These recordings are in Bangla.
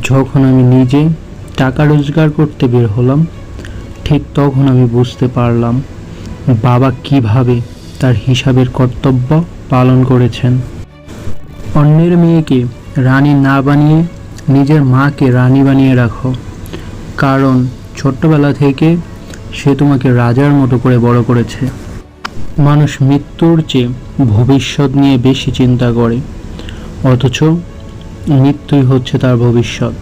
যখন আমি নিজে টাকা রোজগার করতে বের হলাম, ঠিক তখন আমি বুঝতে পারলাম বাবা কিভাবে তার হিসাবের কর্তব্য পালন করেছেন। অন্যের মেয়েকে রানী না বানিয়ে নিজের মাকে রানী বানিয়ে রাখো, কারণ ছোট্টবেলা থেকে সে তোমাকে রাজার মতো করে বড় করেছে। মানুষ মৃত্যুর চেয়ে ভবিষ্যৎ নিয়ে বেশি চিন্তা করে, অথচ মৃত্যুই হচ্ছে তার ভবিষ্যৎ।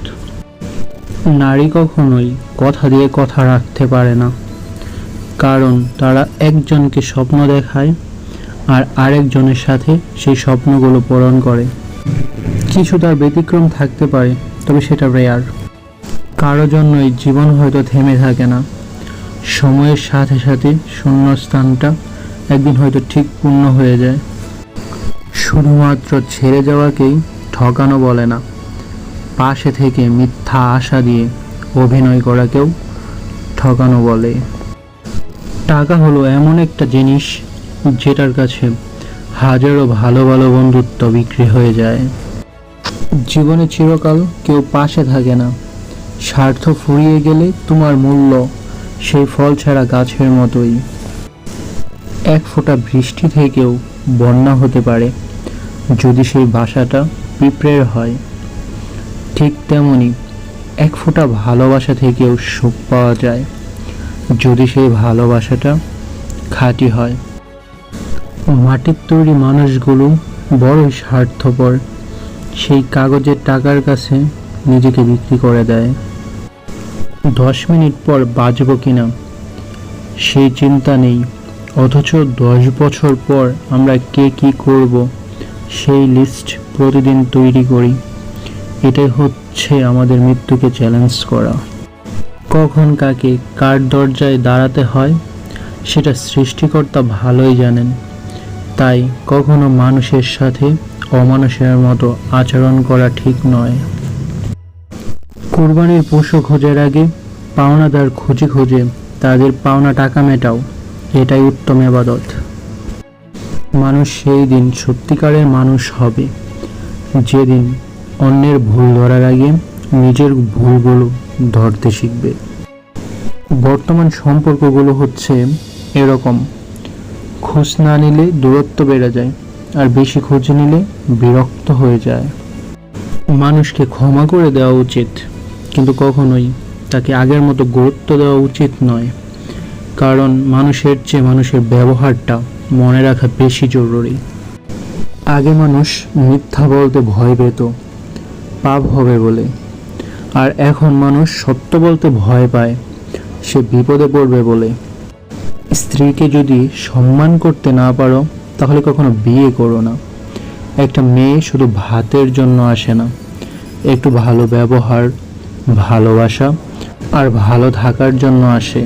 নারী কখনোই কথা দিয়ে কথা রাখতে পারে না, কারণ তারা একজনকে স্বপ্ন দেখায় আর আরেকজনের সাথে সেই স্বপ্নগুলো পূরণ করে। কিছু তার ব্যতিক্রম থাকতে পারে, তবে সেটা রেয়ার। কারো জন্যই জীবন হয়তো থেমে থাকে না, সময়ের সাথে সাথে শূন্যস্থানটা একদিন হয়তো ঠিক পূর্ণ হয়ে যায়। শুধুমাত্র ছেড়ে যাওয়াকেই ঠকানো বলে না, পাশে থেকে মিথ্যা আশা দিয়ে অভিনয় করাকেও ঠকানো বলে। টাকা হলো এমন একটা জিনিস যেটার কাছে হাজারো ভালো ভালো বন্ধুত্ব বিক্রি হয়ে যায়। জীবনে চিরকাল কেউ পাশে থাকে না, স্বার্থ ফুরিয়ে গেলে তোমার মূল্য সেই ফল ছাড়া গাছের মতোই। এক ফোঁটা বৃষ্টি থেকেও বন্যা হতে পারে যদি সেই বাসাটা পিঁপড়ের হয়। ঠিক তেমনি এক ফোঁটা ভালোবাসা থেকেও সুখ পাওয়া যায় যদি সেই ভালোবাসাটা খাঁটি হয়। মাটির তৈরি মানুষগুলো বড়ই স্বার্থপর, সেই কাগজের টাকার কাছে নিজেকে বিক্রি করে দেয়। 10 মিনিট পর বাঁচব কিনা সেই চিন্তা নেই, অথচ 10 বছর পর আমরা কে কি করব সেই লিস্ট প্রতিদিন তৈরি করি। এটাই হচ্ছে আমাদের মৃত্যুকে চ্যালেঞ্জ করা। কখন কাকে কার দরজায় দাঁড়াতে হয় সেটা সৃষ্টিকর্তা ভালোই জানেন, তাই কখনো মানুষের সাথে অমানুষের মতো আচরণ করা ঠিক নয়। কুরবানির পশু খোঁজার আগে পাওনাদার খুঁজে খুঁজে তাদের পাওনা টাকা মেটাও, এটাই উত্তম ইবাদত। মানুষ সেই দিন সত্যিকারের মানুষ হবে যেদিন অন্যের ভুল ধরার আগে নিজের ভুলগুলো ধরতে শিখবে। বর্তমান সম্পর্কগুলো হচ্ছে এরকম, খোঁজ না নিলে দূরত্ব বেড়ে যায়, আর বেশি খোঁজ নিলে বিরক্ত হয়ে যায়। মানুষকে ক্ষমা করে দেওয়া উচিত, কিন্তু কখনোই তাকে আগের মতো গুরুত্ব দেওয়া উচিত নয়, কারণ মানুষের চেয়ে মানুষের ব্যবহারটা মনে রাখা বেশি জরুরি। আগে মানুষ মিথ্যা বলতে ভয় পেত পাপ হবে বলে, আর এখন মানুষ সত্য বলতে ভয় পায় সে বিপদে পড়বে বলে। স্ত্রীকে যদি সম্মান করতে না পারো তাহলে কখনো বিয়ে করো না। একটা মেয়ে শুধু ভাতের জন্য আসে না, একটু ভালো ব্যবহার, ভালোবাসা আর ভালো থাকার জন্য আসে।